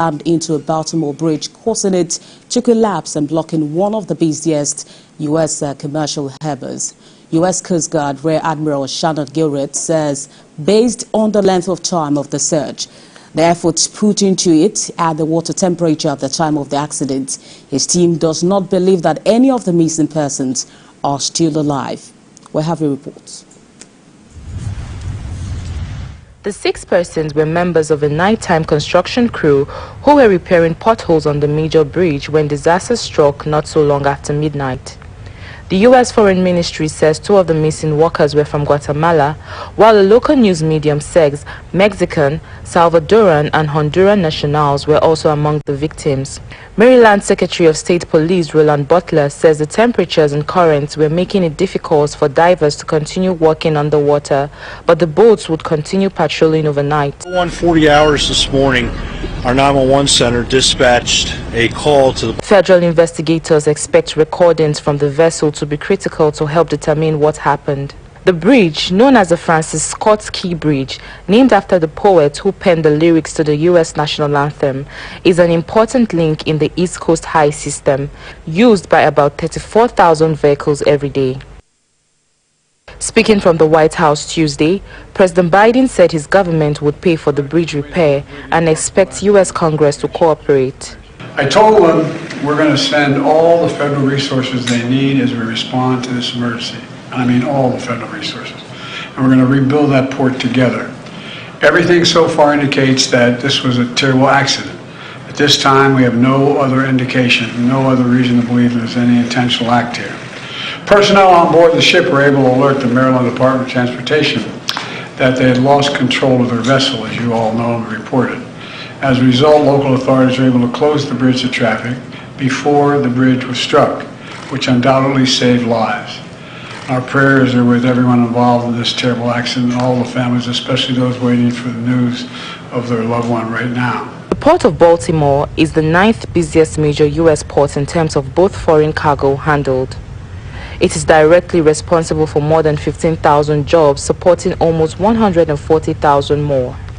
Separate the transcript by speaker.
Speaker 1: slammed into a Baltimore bridge, causing it to collapse and blocking one of the busiest U.S. Commercial harbors. U.S. Coast Guard Rear Admiral Shannon Gilreath says, based on the length of time of the search, the efforts put into it and the water temperature at the time of the accident, his team does not believe that any of the missing persons are still alive. We have a report.
Speaker 2: The 6 persons were members of a nighttime construction crew who were repairing potholes on the major bridge when disaster struck not so long after midnight. The U.S. Foreign Ministry says 2 of the missing workers were from Guatemala, while a local news medium says Mexican, Salvadoran and Honduran nationals were also among the victims. Maryland Secretary of State Police Roland Butler says the temperatures and currents were making it difficult for divers to continue working underwater, but the boats would continue patrolling overnight.
Speaker 3: 1:40 hours this morning, our 911 center dispatched a call to the...
Speaker 2: Federal investigators expect recordings from the vessel to be critical to help determine what happened. The bridge, known as the Francis Scott Key Bridge, named after the poet who penned the lyrics to the U.S. national anthem, is an important link in the East Coast High system, used by about 34,000 vehicles every day. Speaking from the White House Tuesday, President Biden said his government would pay for the bridge repair and expects U.S. Congress to cooperate.
Speaker 4: I told them we're going to send all the federal resources they need as we respond to this emergency. I mean all the federal resources. And we're going to rebuild that port together. Everything so far indicates that this was a terrible accident. At this time, we have no other indication, no other reason to believe there's any intentional act here. Personnel on board the ship were able to alert the Maryland Department of Transportation that they had lost control of their vessel, as you all know and reported. As a result, local authorities were able to close the bridge to traffic before the bridge was struck, which undoubtedly saved lives. Our prayers are with everyone involved in this terrible accident, all the families, especially those waiting for the news of their loved one right now.
Speaker 2: The Port of Baltimore is the 9th busiest major U.S. port in terms of both foreign cargo handled. It is directly responsible for more than 15,000 jobs, supporting almost 140,000 more.